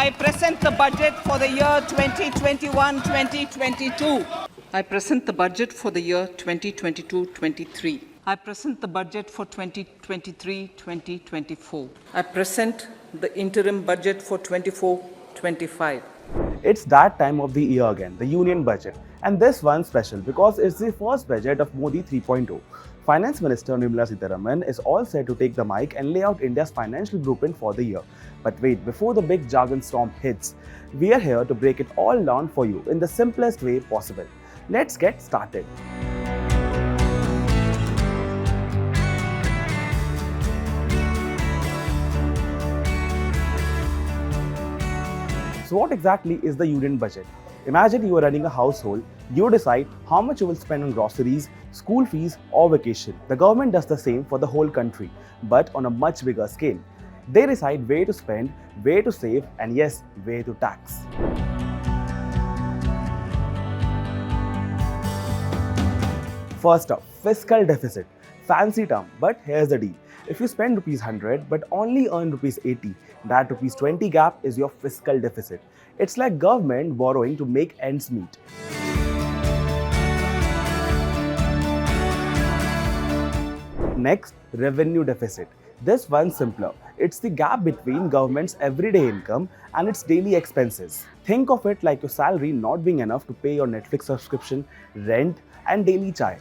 I present the budget for the year 2021-2022. I present the budget for the year 2022-23. I present the budget for 2023-2024. I present the interim budget for 24-25. It's that time of the year again, the Union Budget. And this one's special because it's the first budget of Modi 3.0. Finance Minister Nirmala Sitharaman is all set to take the mic and lay out India's financial blueprint for the year. But wait, before the big jargon storm hits, we are here to break it all down for you in the simplest way possible. Let's get started. So what exactly is the Union Budget? Imagine you are running a household. You decide how much you will spend on groceries, school fees or vacation. The government does the same for the whole country, but on a much bigger scale. They decide where to spend, where to save, and yes, where to tax. First up, fiscal deficit. Fancy term, but here's the deal. If you spend ₹100 but only earn ₹80, that ₹20 gap is your fiscal deficit. It's like government borrowing to make ends meet. Next, revenue deficit. This one's simpler. It's the gap between government's everyday income and its daily expenses. Think of it like your salary not being enough to pay your Netflix subscription, rent, and daily chai.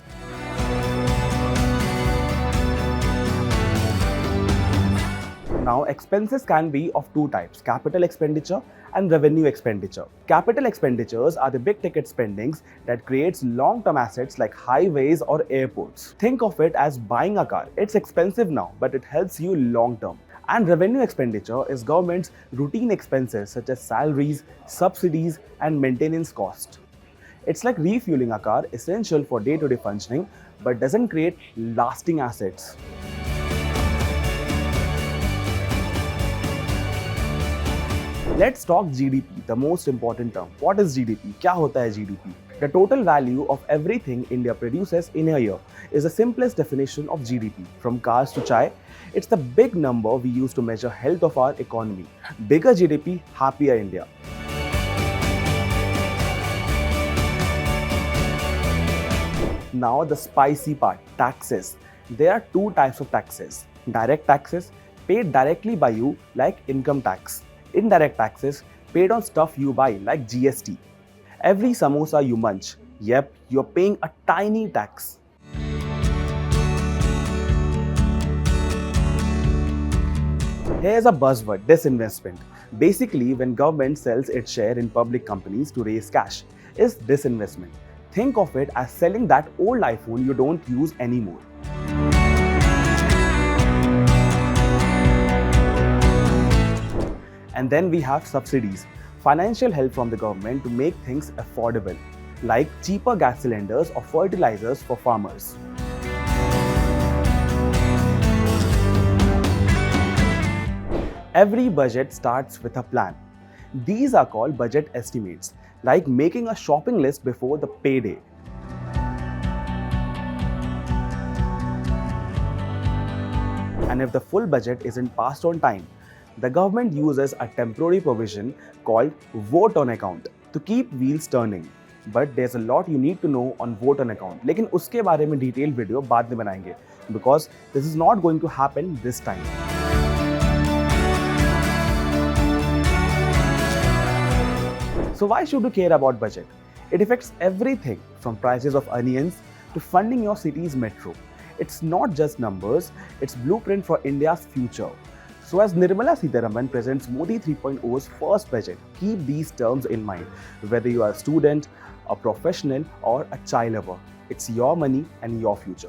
Now, expenses can be of two types, capital expenditure and revenue expenditure. Capital expenditures are the big ticket spendings that creates long-term assets like highways or airports. Think of it as buying a car. It's expensive now, but it helps you long-term. And revenue expenditure is government's routine expenses such as salaries, subsidies, and maintenance cost. It's like refueling a car, essential for day-to-day functioning, but doesn't create lasting assets. Let's talk GDP, the most important term. What is GDP? क्या होता है GDP? The total value of everything India produces in a year is the simplest definition of GDP. From cars to chai, it's the big number we use to measure health of our economy. Bigger GDP, happier India. Now the spicy part, taxes. There are two types of taxes. Direct taxes, paid directly by you like income tax. Indirect taxes, paid on stuff you buy like GST. Every samosa you munch, yep, you're paying a tiny tax. Here's a buzzword, disinvestment. Basically, when government sells its share in public companies to raise cash, is disinvestment. Think of it as selling that old iPhone you don't use anymore. And then we have subsidies, financial help from the government to make things affordable, like cheaper gas cylinders or fertilizers for farmers. Every budget starts with a plan. These are called budget estimates, like making a shopping list before the payday. And if the full budget isn't passed on time, the government uses a temporary provision called vote on account to keep wheels turning. But there's a lot you need to know on vote on account. लेकिन उसके बारे में detailed video बाद में बनाएंगे because this is not going to happen this time. So why should you care about budget? It affects everything from prices of onions to funding your city's metro. It's not just numbers, it's blueprint for India's future. So as Nirmala Sitharaman presents Modi 3.0's first budget, keep these terms in mind. Whether you are a student, a professional or a child lover, it's your money and your future.